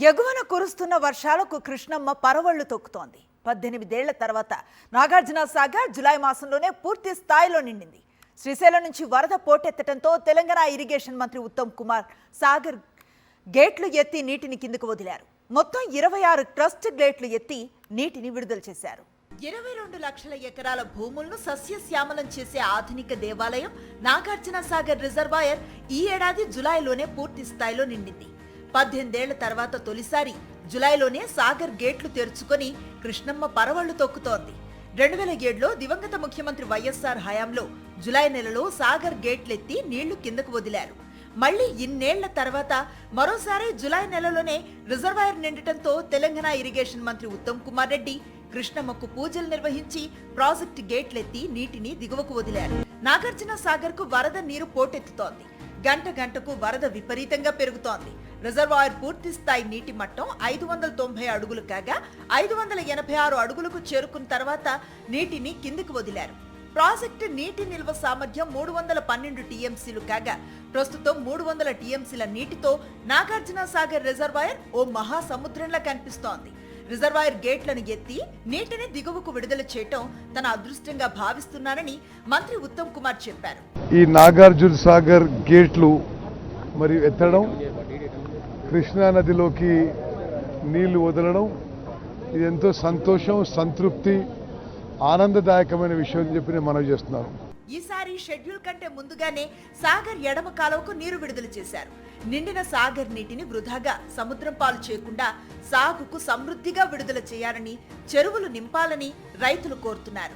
ఎగువన కురుస్తున్న వర్షాలకు కృష్ణమ్మ పరవళ్లు తొక్కుతోంది. 18 ఏళ్ల తర్వాత నాగార్జున సాగర్ జులై మాసంలోనే పూర్తి స్థాయిలో నిండింది. శ్రీశైలం నుంచి వరద పోటెత్తడంతో తెలంగాణ ఇరిగేషన్ మంత్రి ఉత్తమ్ కుమార్ సాగర్ గేట్లు ఎత్తి నీటిని కిందకు వదిలారు. మొత్తం 26 ట్రస్ట్ గేట్లు ఎత్తి నీటిని విడుదల చేశారు. 22 లక్షల ఎకరాల భూములను సస్యశ్యామలం చేసే ఆధునిక దేవాలయం నాగార్జున సాగర్ రిజర్వాయర్ ఈ ఏడాది జులైలోనే పూర్తి స్థాయిలో నిండింది. 18 ఏళ్ల తర్వాత తొలిసారి జులైలోనే సాగర్ గేట్లు తెరుచుకొని కృష్ణమ్మ పరవళ్లు తొక్కుతోంది. 2007లో దివంగత ముఖ్యమంత్రి వైఎస్ఆర్ హయాంలో జులై నెలలో సాగర్ గేట్లెత్తి నీళ్లు కిందకు వదిలారు. మళ్లీ ఇన్నేళ్ల తర్వాత మరోసారి జులై నెలలోనే రిజర్వాయర్ నిండటంతో తెలంగాణ ఇరిగేషన్ మంత్రి ఉత్తమ్ కుమార్ రెడ్డి కృష్ణమ్మకు పూజలు నిర్వహించి ప్రాజెక్టు గేట్లెత్తి నీటిని దిగువకు వదిలారు. నాగార్జున సాగర్ కు వరద నీరు పోటెత్తుతోంది. గంట గంటకు వరద విపరీతంగా పెరుగుతోంది. రిజర్వాయర్ పూర్తి స్థాయి నీటి మట్టం 590 అడుగులు కాగా 586 అడుగులకు చేరుకున్న తర్వాత నీటిని కిందికి వదిలారు. ప్రాజెక్టు నీటి నిల్వ సామర్థ్యం 312 టీఎంసీలు కాగా ప్రస్తుతం 300 టీఎంసీల నీటితో నాగార్జున సాగర్ రిజర్వాయర్ ఓ మహాసముద్రంలా కనిపిస్తోంది. రిజర్వాయర్ గేట్లను ఎత్తి నీటిని దిగువకు విడుదల చేయటం తన అదృష్టంగా భావిస్తున్నారని మంత్రి ఉత్తమ్ కుమార్ చెప్పారు. ఈ నాగార్జున సాగర్ గేట్లు మరియు ఎత్తడం, కృష్ణా నదిలోకి నీళ్లు వదలడం ఇది ఎంతో సంతోషం, సంతృప్తి, ఆనందదాయకమైన విషయం అని చెప్పి నేను మనవి చేస్తున్నాను. ఈసారి షెడ్యూల్ కంటే ముందుగానే సాగర్ ఎడమ కాలువకు నీరు విడుదల చేశారు. నిండిన సాగర్ నీటిని వృధాగా సముద్రం పాలు చేయకుండా సాగుకు సమృద్ధిగా విడుదల చేయాలని, చెరువులు నింపాలని రైతులు కోరుతున్నారు.